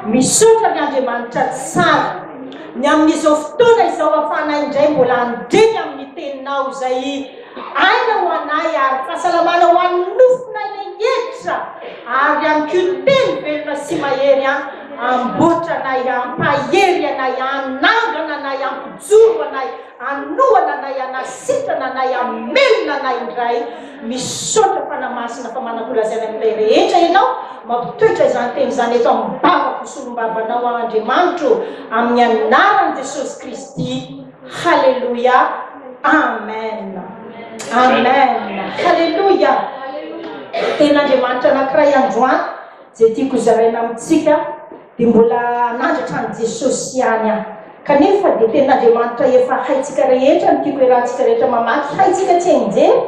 misaotra ny Andriamanitra tsara ny amin'izao fotoana izao afana indray mbola andreny amin'ny teninao izay aina ho anay ary fahasalamana ho an'ny nofonay rehetra ary amin'ny teny velona sy mahery amboatra anay ampahery anay anangana anay ampijoro anay anohana anay anasitrana anay amelona anay indray misaotra fanamasina fa manakolazana amin'ilay rehetra ianao mampitoetra izany teny izany eto amin'ny bavako solombavanao Andriamanitro amin'ny anaran'i Jesosy Kristy. Halleluja. Amen. Amen. Halleluja. Ten'Andriamanitra anankiray androany zay tiako zaraina amintsika dia mbola nandratra ny Jesosy ihany kanefa dia ten'Andriamanitra efa haitsika rehetra ny tiako iarahantsika rehetra mamaky haitsika tsy enjery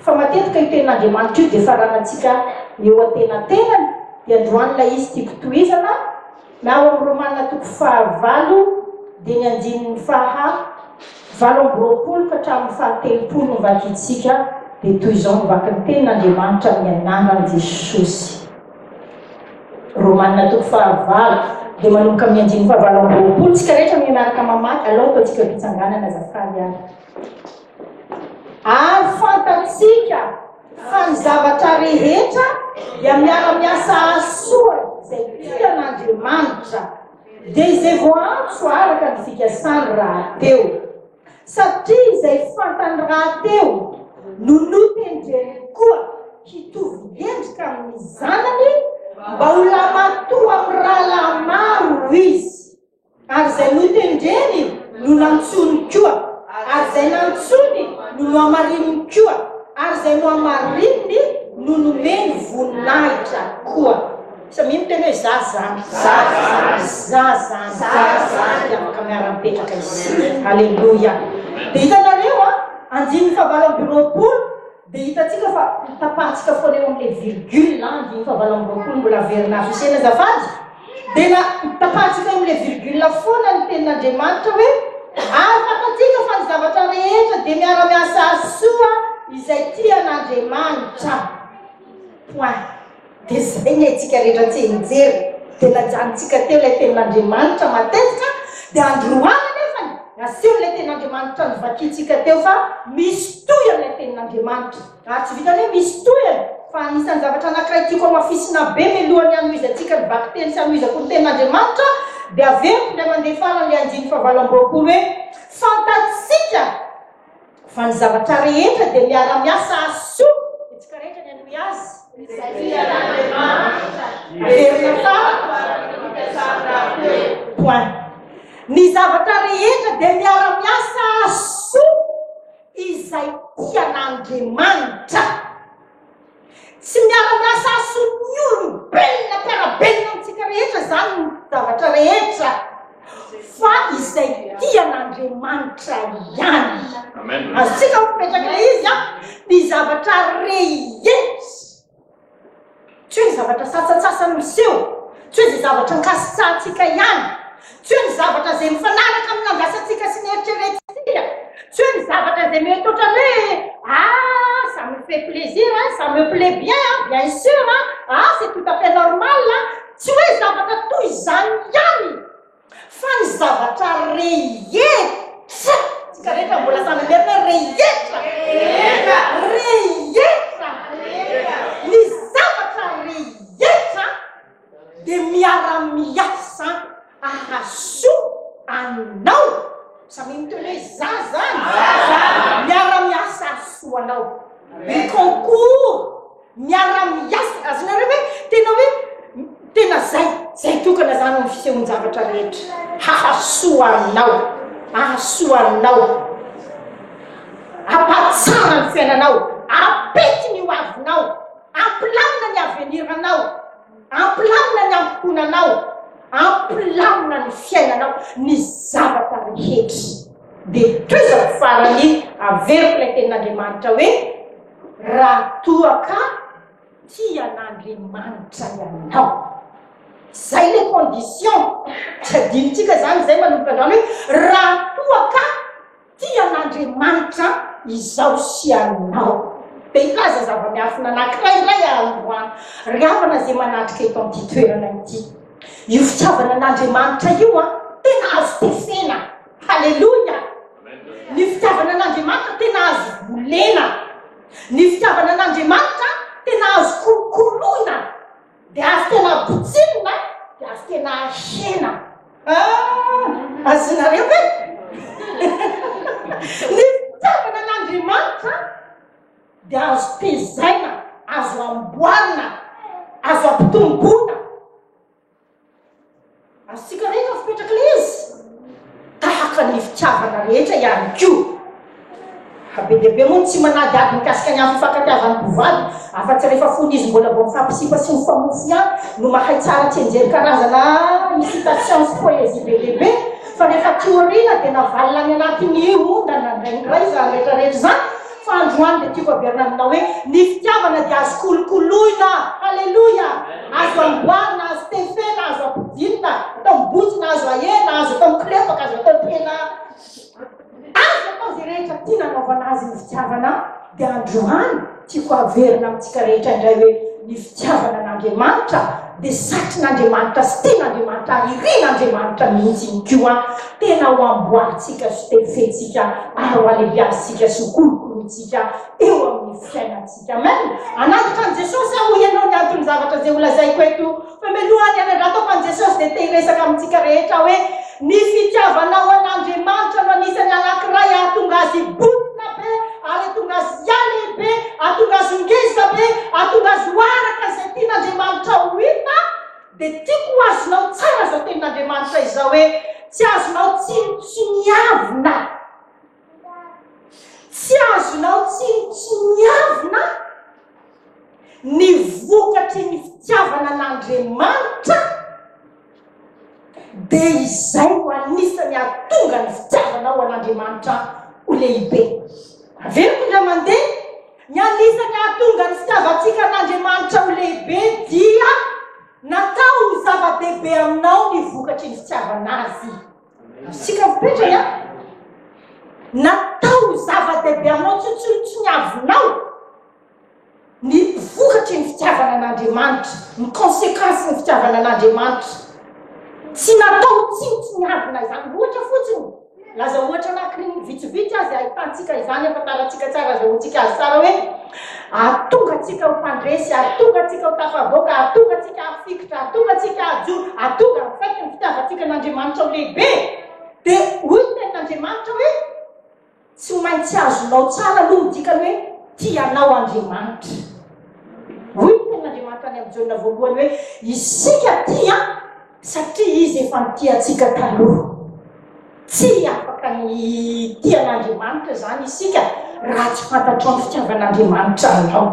fa matetika io ten'Andriamanitra io dia faranantsika eo atenatenany dia androany ilay izy tiako tohizana na ao amin'ny Romana 9 dia ny andinin'ny 7:20 ka hatramin'ny 7:30 novakitsika dia toy izao mivaky ny ten'Andriamanitra amin'ny anaran'i Jesosy. Romana 9:20 dia manomboka amin'ny andinin'ny 7:20 tsika rehetra mianaraka mamaky aloha ataontsika fitsanganana azafady any. Ary fantatsika fa ny zavatra rehetra dia miara-miasa soa izay tian'Andriamanitra dia izay voantso araka ny fikasany rahateo satria izay fantany rahateo no notendreny koa hitovy endrika amin'ny zanany mba ho lamatoa amin'ny raha maro izy ary izay notendreny no nantsony koa ary izay nantsony no noamarininy koa ary izay noamarininy no nomeny voninahitra koa. Samy miteny hoe zazany afaka miara-mipetraka izy. Halleluja. Dia hitanareo andininy 7:20 dia hitatsika fa tapahantsika foana eo amin'ilay virgule andininy 7:20 mbola verina afisena azafady dia tapahantsika eo amin'ilay virgule foana ny tenin'Andriamanitra hoe ary fantatsika fa ny zavatra rehetra dia miara-miasa soa izay tian'Andriamanitra. Point. Dia zay ny antsika rehetra tsy enjery dia lajanitsika teo ilay tenin'Andriamanitra matetika dia androany nefany aseho ilay tenin'Andriamanitra nivakitsika teo fa misy tohany ilay tenin'Andriamanitra ary tsy vitany hoe misy tohany fa anisan'ny zavatra anankiray tiako amafisina be milohany anoizatsika nivaky teny sy anoizako ny tenin'Andriamanitra dia averiko ilay mandeha farany andiny 7:20 hoe fantatsika fa ny zavatra rehetra dia miara-miasa soa etsika rehetra ny anoy azy point. Ny zavatra rehetra dia miara-miasa soa izay tian'Andriamanitra. Tsy miara-miasa soa ny olombelona mpiara-belona amintsika rehetra zany ny zavatra rehetra fa izay tian'Andriamanitra ihany. Azontsika mipetraka ilay izy ny zavatra rehetra tsy hoe ny zavatra sasatsasany miseho tsy hoe ny zavatra nkasitsahantsika ihany tsy hoe ny zavatra izay mifanaraka amin'ny andrasantsika sy ny eritreretintsika tsy hoe ny zavatra izay mety ohatrany hoe ça me fait plaisir ça me plaît bien sûr c'est tout à fait normal tsy hoe zavatra toy izany ihany fa ny zavatra rehetra tsika rehetra mbola samy merina rehetra ny zavatra rehetra dia miara-miasa ahasoa anao samy miteny hoe zany miara-miasa ahasoa anao concours miara-miasa azonareo hoe tena zay tokana zany amin'ny fisehony zavatra rehetra ahasoa anao ampatsara ny fiainanao apety ny hoavinao ampilamina ny aveniranao ampilamina ny ampikonanao ampilamina ny fiainanao ny zavatra rehetra dia toizako farany averiko ilay tenin'Andriamanitra hoe raha toaka tian'Andriamanitra ianao zay le condition tsy adinitsika zany zay manomboka androany hoe raha toaka tian'Andriamanitra izao sy anao dia ilaza zava-miafina anankiray androany ravana zay manatrika eto amin'ity toerana ity io fitiavana an'Andriamanitra io tena azo tefena. Halleluja. Ny fitiavana an'Andriamanitra tena azo volena. Ny fitiavana an'Andriamanitra tena azo kolokoloina, dia azo tena botsinina, dia azo tena ahena. Azonareo ve? Ny fitiavana an'Andriamanitra dia azo tezaina, azo amboarina, azo ampitombona. Azontsika rehetra fipetraka ilay izy tahaka ny fitiavana rehetra ihany koa. Be dehibe moa tsy manady aby mikasika ny amin'ny fifankatiavan'ny mpivady, afa-tsy rehefa fony izy mbola vao mifampisifa sy mifamofy ihany no mahay tsara tsy enjery karazana citation sy poésie be dehibe, fa rehefa tiorina dia navalina any anatin'ny ondana ndraindray zany rehetrarehetra zany. Fa androany dia tiako averina aminao hoe ny fitiavana dia azo kolokoloina. Halleluja. Azo amboarina, azo tefena, azo ampidinina, atao mibotsina, azo ahena, azo atao miklepaka, azo atao tena azo atao zay rehetra tia nanaovana azy ny fitiavana. Dia androany tiako averina amintsika rehetra indray hoe ny fitiavana an'Andriamanitra dia satrin'Andriamanitra sy ten'Andriamanitra, irian'Andriamanitra mihitsy ny koa tena ho amboaritsika sy tefetsika ary ho alebiazitsika sy kolokolotsika eo amin'ny fiainantsika. Amen. Anatitra an' Jesosy aho ianao ny antony zavatra zay holazaiko eto, fa melohany anadratao fa an' Jesosy dia te-hiresaka amintsika rehetra hoe ny fitiavanao an'Andriamanitra no anisany anankiray ahatonga azy botina be, ary ahatonga azy ialehibe, ahatonga azy ngeza be, ahatonga azy hoaraka izay tian'Andriamanitra ho hita. Dia tiako azonao tsara zao tenin'Andriamanitra izao hoe tsy azonao tsy miavina, tsy azonao tsy miavina ny vokatry ny fitiavana an'Andriamanitra, dia izay ho anisany ahatonga ny fitiavanao an'Andriamanitra ho lehibe. Averiko indray mandeha, ny anisany ahatonga ny fitiavantsika an'Andriamanitra ho lehibe dia natao zava-dehibe aminao ny vokatry ny fitiavana azy. Sika mipetraka, natao zava-dehibe aminao, tsy niavinao ny vokatry ny fitiavana an'Andriamanitra, ny konsekansi ny fitiavana an'Andriamanitra. Tsy natao tsy niavina izany. Ohatra fotsiny, laza ohatra anakiriny vitsivitsy azy ahitantsika izany, afataratsika tsara zahoantsika azy tsara hoe ahatonga tsika ho mpandresy, ahatonga tsika ho tafavoaka, ahatonga tsika hafikitra, ahatonga tsika hajoro, ahatonga faiky ny fitiavantsika an'Andriamanitra ho lehibe. Dia hoy tenin'Andriamanitra hoe tsy maintsy azonao tsara aloha midikany hoe tianao Andriamanitra. Hoy tenin'Andriamanitra any amin'ny jaona voalohany hoe isika tia satria izy efa nitiantsika taloha. Tsy afaka ny tian'Andriamanitra zany isika raha tsy fantatrao ny fitiavan'Andriamanitra anao.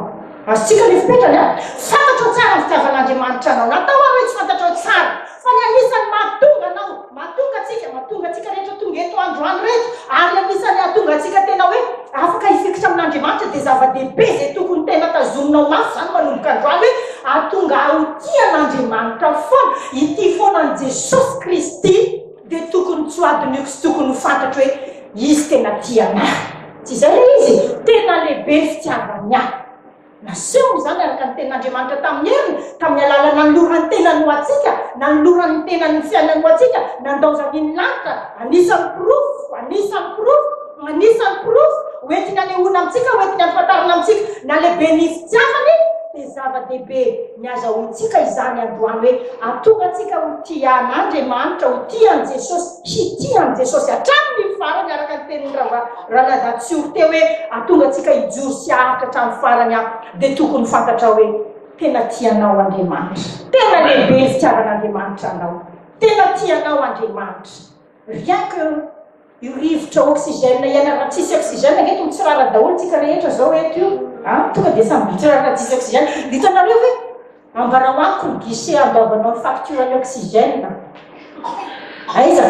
Azontsika ny fipetrana, fantatrao tsara ny fitiavan'Andriamanitra anao. Natao hoe tsy fantatrao tsara, fa ny anisany mahatonga anao, mahatonga atsika rehetra tonga eto androany rehetra, ary anisany ahatonga atsika tena hoe afaka hifikitra amin'Andriamanitra dia zava-dehibe zay tokony tena tazominao mafy zany manomboka androany hoe ahatonga ho tian'Andriamanitra foana, ity foana an' Jesosy Kristy, dia tokony tsy hoadin'io sy tokony ho fantatro hoe izy tena tianahy. Tsy izay izy tena lehibe ny fitiavany ahy. Naseho izany araka ny tenin'Andriamanitra tamin'ny heriny, tamin'ny alala nanolorany tenany ho atsika, nanolorany tenany fiainany ho atsika, nandaozany ny lanitra, anisany proof hoentiny anehoana amintsika, hoentiny ampatarana amintsika na lehibe ny fitiavany. Dia zava-dehibe ny azahoantsika izany androany hoe ahatonga atsika ho tian'Andriamanitra, ho tian'i Jesosy, hitian'i Jesosy hatramin'ny farany araka ny tenin'ny Rahalazatsioro teo hoe ahatonga atsika hijoro sy ahatra hatramin'ny farany aho. Dia tokony fantatra hoe tena tianao Andriamanitra, tena lehibe ny fitiavan'Andriamanitra anao, tena tianao Andriamanitra. Rien que io rivotra oxygène iana raha tsisy oxygène ngeto mitsirara daholo tsika rehetra zao eto io. Tonga dia samy mitsirara tsisy oxygène. Ditanareo hoe ambarao amiko ny guichet andaovanao ny facture-ny oxygène. Aiza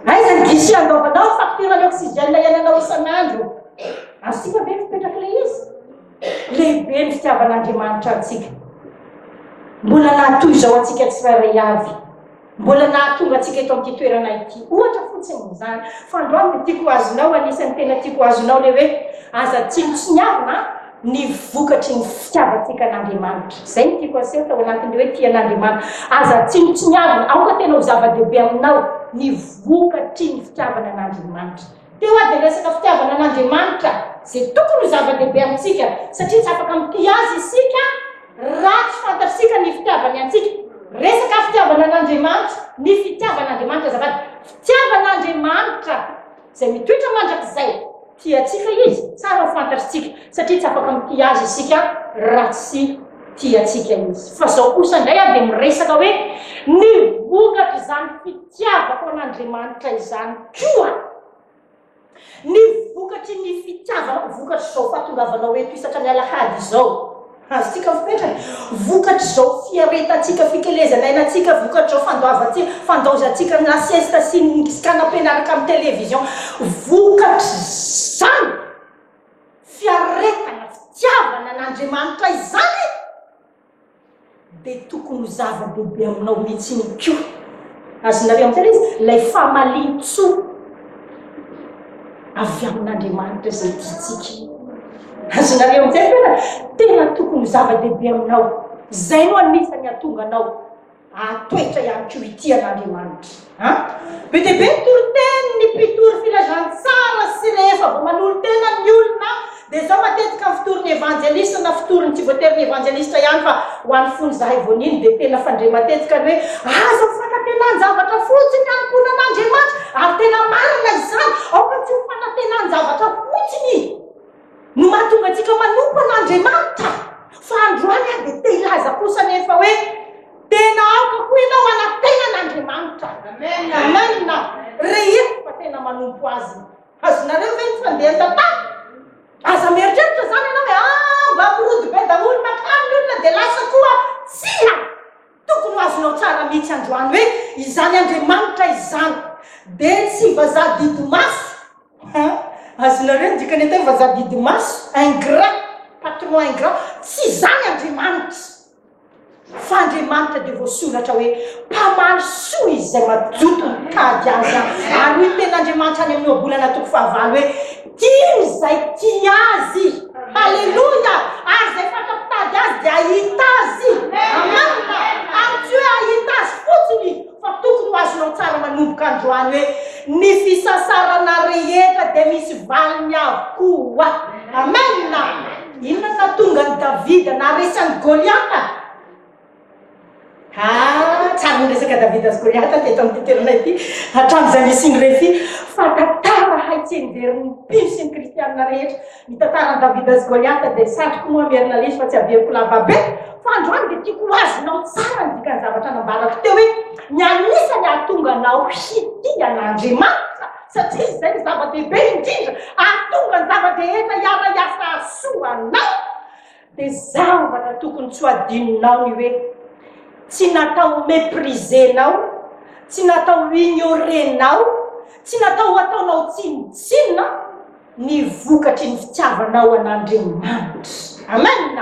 ny guichet andaovanao ny facture-ny oxygène iananao isan'andro. Azontsika ve fipetraka ilay izy? Lehibe ny fitiavan'Andriamanitra antsika. Mbola nahatoy zao antsika tsirairay avy, mbola nahatonga atsika eto amin'ity toerana ity. Ohatra fotsiny izany, fa androany dia tiako azonao, anisan'ny tena tiako azonao le hoe aza tsy niavina ny vokatry ny fitiavantsika an'Andriamanitra. Zay ny tiako aseho tao anatiny hoe tian'Andriamanitra. Aza tsinotsiniavana, aoka tena ho zava-dehibe aminao ny vokatry ny fitiavana an'Andriamanitra. Teo dia resaka fitiavana an'Andriamanitra, zay tokony ho zava-dehibe amintsika, satria tsy afaka mity azy isika raha tsy fantatsika ny fitiavany antsika. Resaka fitiavana an'Andriamanitra, ny fitiavan'Andriamanitra zavady, fitiavan'Andriamanitra zay mitoetra mandrakizay tiatsika izy, tsara ho fantatritsika, satria tsy afaka mity azy isika raha tsy tiatsika izy. Fa zao kosa indray dia miresaka hoe ny vokatra izany fitiavako an'Andriamanitra izany koa, ny vokatry ny fitiavana, vokatry zao fahatongavanao eto isatra ny alahady izao. Azitsika fipetrany vokatry zao fiaretatsika fikelezana ainatsika, vokatry zao fandaozantsika na siesta sy ny canapé miaraka amin'ny télévision, vokatry zany fiaretana fitiavana an'Andriamanitra izany dia tokony ho zava-dehibe aminao mihitsy ny koa. Azonareo amin'izay izy lay famalintsoa avy amin'Andriamanitra zay tiatsika. Azonareo amin'izay tena tokony ho zava-dehibe aminao. Zay no anisany atonga anao atoetra ihany koa ity an'Andriamanitra. Be dia be toroteny ny mpitory filazantsara sy rehefa vao manolo tena ny olona dia zao matetika ny fitory ny evanjelista na fitory ny tsy voatery ny evanjelista ihany fa ho an'ny fony zahay voniny dia tena fandre matetika hoe aza fanantenany zavatra fotsiny ankonan'Andriamanitra ary tena marina izany, aoka tsy ho fanantenany zavatra fotsiny no mahatonga antsika manompo an'Andriamanitra. Fa androany a dia te ilaza kosa nefa hoe tena aoka koa ianao anatenan'Andriamanitra. Amen. Rehefa fa tena manompo azy. Azonareo ve ny fandeha tantara? Aza mieritreritra zany ianao hoe mba mirody be daholo makany olona dia lasa koa tsia. Tokony ho azonao tsara mihitsy androany hoe izany Andriamanitra izany dia tsy vazaha didimaso. Azonareo ny dikany atao vazaha didimaso, ingrat, patron ingrat, tsy zany Andriamanitra. Fa Andriamanitra dia voasoratra hoe mpamaly soa izy zay majoto mikady azy ary hoe tena Andriamanitra any amin'ny oabolana toko fahavalo hoe tiny zay tia azy. Halleluja. Ary zay fatapitady azy dia ahita azy. Amen. Ary tsy hoe ahita azy fotsiny fa tokony ho azonao tsara manomboka androany hoe ny fisasarana rehetra dia misy valiny avokoa. Amen. Inona natonga ny Davida naresany Goliata? Tsara niresaka Davida sy Goliata teto amin'ny toerana ity hatramin'izay nisy refy fa tantara haitsenjerin'ny mpino sy ny kristianina rehetra. Ny tantaran'i Davida sy Goliata dia satroko moa mierina lesy fa tsy averiko lava be. Fa androany dia tiako azonao tsara ny dikany zavatra nambarako teo hoe ny anisany ahatonga anao hity an'Andriamanitra, satria izay ny zava-dehibe indrindra ahatonga ny zava-dehetra iara-iasa soanao dia zavatra tokony tsy ho adininao ny hoe tsy natao méprisenao, tsy natao ignorenao, tsy natao ataonao tsinotsinona ny vokatry ny fitiavanao an'Andriamanitra. Amen.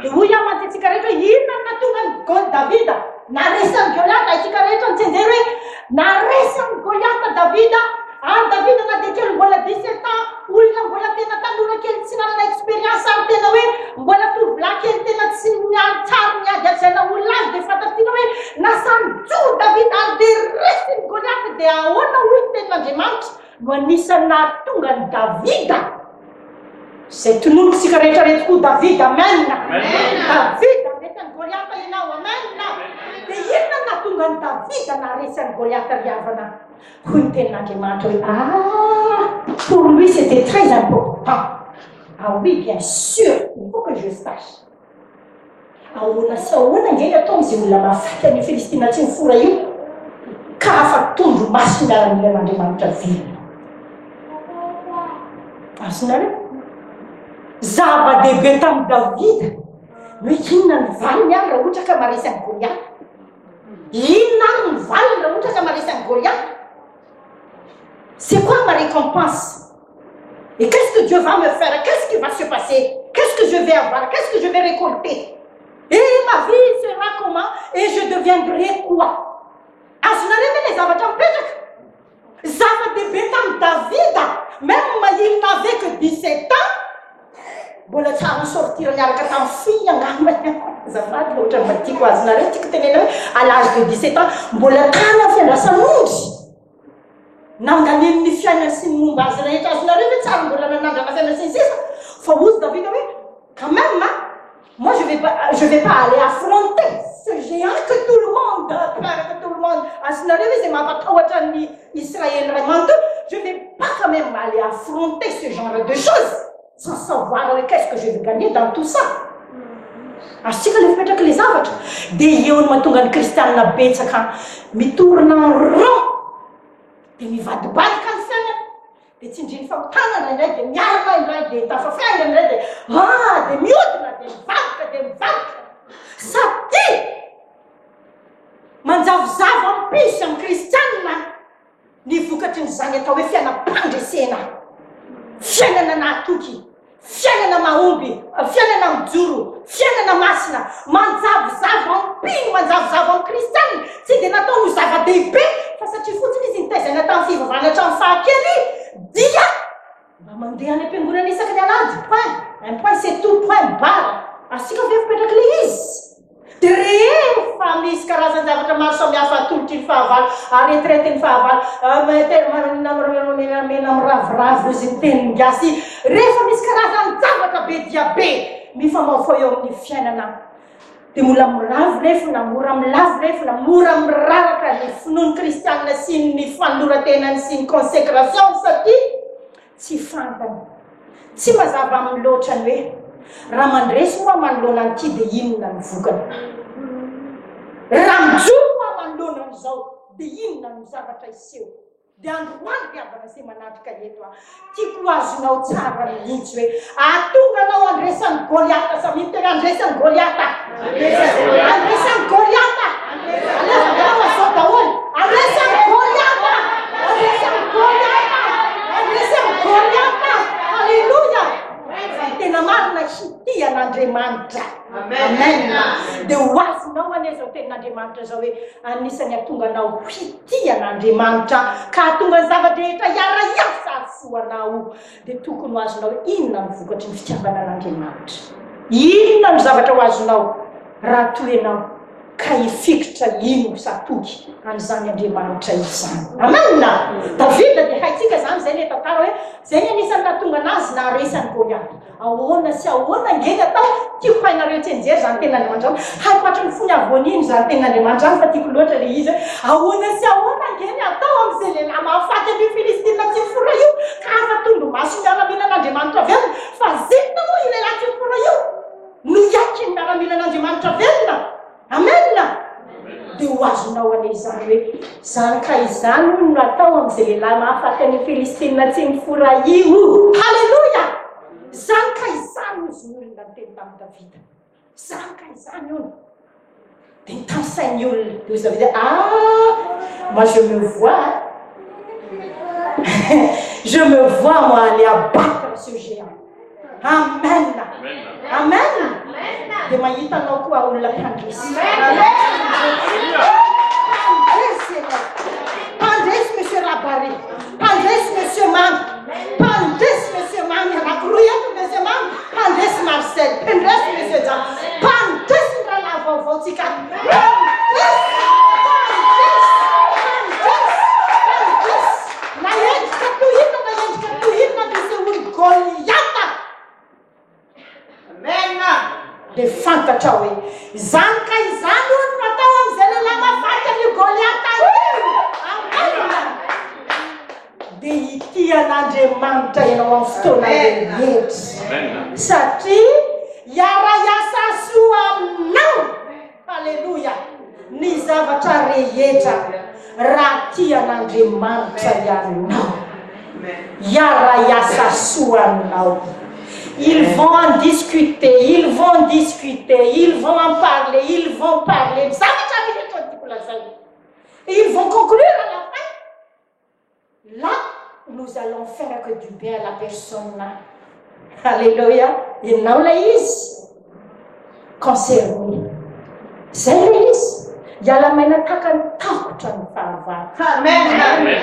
Dia hoy aho mantsika rehetra inona natonga ny Davida naresany Goliata, itsika rehetra nitsenjery hoe naresany Goliata Davida. Ary Davida na dia kely mbola 17 ans, olona mbola tena tanora kely tsy nanana expérience ary tena hoe mbola tovolahy kely tena tsy miaro tsara miady azaina olona azy dia fantatrina hoe nasany jo Davida ary dia resiny Goliata dia ahoana hoy tenin'Andriamanitra no anisany nahatonga ny Davida. Zay tononotsika rehetra rehetra koa Davida. Amen. Davida resany Goliata ianao. Amen. Dia inona nahatonga ny Davida naresany Goliata riavana? Hoy ny tenin'Andriamanitra hoe pour lui c'était très important. Ah oui, bien sûr, il faut que je sache. Ahoana sy ahoana nge atao izay olona mafika ny Filistina tsy mifora io ka afa tondro maso miara-milan'Andriamanitra vilona. Azonareo zava-dehibe tamin'i Davida no inona ny valiny ary raha ohatra ka maresany Goliata. Inona ary ny valiny raha ohatra ka maresany Goliata. C'est quoi ma récompense? Et qu'est-ce que Dieu va me faire? Qu'est-ce qui va se passer? Qu'est-ce que je vais avoir? Qu'est-ce que je vais récolter? Et ma vie sera comment? Et je deviendrai quoi? Azonareo ve le zavatra mipetraka? Zava-dehibe tamin'i Davida, même il n'avait que 17 ans, mbola tsara sortir miaraka tamin'ny fille angambany azafady loatra matiako azonareo tiako tenena hoe à l'âge de 17 ans mbola tany amin'ny fiandrasan'ondry nanganen'ny fiainany sy ny momba azy rehetra azonareo hoe tsara mbola nanandrana fiainany sy ny sisa fa ozy David hoe quand même moi je vais pas aller affronter ce géant que tout le monde peur que tout le monde azonareo hoe zay mampatahotra ny Israël ray manto je vais pas quand même aller affronter ce genre de choses sans savoir qu'est-ce que je vais gagner dans tout ça. Asika le fipetraka le zavatra dia eo no mahatonga ny kristianina betsaka mitorona rond dia mivadibadika ny fiainana dia tsindriny famotanana indray dia miarana indray dia tafafiaingana indray dia dia miodina dia mivadika satria manjavozavo ampisy amin'ny kristianina ny vokatry ny zany atao hoe fiainam-pandresena fiainana nahatoky fiainana mahomby fiainana mijoro fiainana masina manjavozavo ampino manjavozavo amin'ny kristianina tsy dia natao ho zava-dehibe fa satria fotsiny izy nitezana tamin'ny fivavahana hatramin'ny fahakely dia mba mandeha any am-piangonana isaky ny anady un point c'est tout point barre asika ve fipetraka le izy dia rehefa misy karazany zavatra maro samihafa atolotry ny fahavalo aretraite ny fahavalo menamena miravoravo izy ny teniny gasy rehefa misy karazany zavatra be dia be mifamafao eo amin'ny fiainana dia mora miravo rehefa na mora milavo rehefa na mora miraraka ny finoany kristianina sy ny fanoratenany sy ny consécration satria tsy fantany tsy mazava amin'ny loatrany hoe raha mandresy moa manoloana an'ity dia inona ny vokany raha mijoro moa manoloana an'izao dia inona ny zavatra iseho dia androany viavana izay manatrika eto tiako azonao tsara mihitsy hoe atonganao andresan'ny Goliata samy tena andresan'ny Goliata andresan'ny Goliata alefanao azao daholo andresan'ny Goliata andresan'ny Goliata andresan'ny Goliata halleluja tena marina hity an'Andriamanitra amen dia ho azonao ane zao tenin'Andriamanitra zao hoe anisany atonganao hity an'Andriamanitra ka atonga ny zavadrehetra iara-iasa asoanao dia tokony ho azonao hoe inona ny vokatry ny fitiavana an'Andriamanitra inona ny zavatra ho azonao raha toenao ka hifikitra ino satoky an'izany Andriamanitra izany amen David dia haitsika zany zay ny tantara hoe zay ny anisany nahatonga anazy naharesany Goliata ahoana sy ahoana ngeny atao tiako hainareo tsenjery zany ten'Andriamanitra haiko hatry ny fony avoniny zany ten'Andriamanitra fa tiako loatra le izy ahoana sy ahoana ngeny atao amin'izay lehilahy mahafaty amin'ny Filistina tsy fora io ka afa tondo-maso miaramila an'Andriamanitra velona fa zinona moa io lehilahy tsy fora io no iaky ny miaramila an'Andriamanitra velona amen dia ho azonao ane izany hoe zany ka izany no natao amin'izay lehilahy mahafaty amin'ny Filistina tsy mifora io halleluja zany ka izany izy olona ny teny tamin'ny Davida zany ka izany io dia nitany sainy olona dia ozy Davida moi je me vois je me vois moi aller abattre ce géant amen amen dia mahita anao koa olona mpandresy mpandresy monsieur Rabary mpandresy monsieur Mamy mpandresy monsieur Mamy anakiroa eto monsieur Mamy mpandresy Marcel mpandresy monsieur Jean mpandresy ny raha vaovaotsika na endrika tohina misy olo Goliata dia fantatra hoe zany ka izany olo natao amin'izay lehilahy mahafaty amin'ny Goliata dia ity an'Andriamanitra ianao amin'ny fotoana rehetra satria iara-iasa soa aminao halleluja ny zavatra rehetra raha tia an'Andriamanitra ianao iara-iasa soa aminao. Ils vont en discuter, ils vont en parler, ils vont parler. Et ils vont conclure à la fin. Là, nous allons faire que du bien à la personne là. Alléluia. Et non, Laïs. Concerné. C'est Laïs. Il y a la main à Amen. Amen.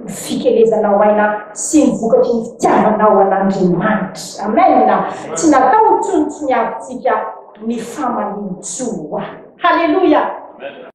fikelezanao aina sy ny vokatry ny fitiavanao an'Andriamanitra. Amen. Tsy natao tsontsony avitsika ny famanintsoa. Halleluja.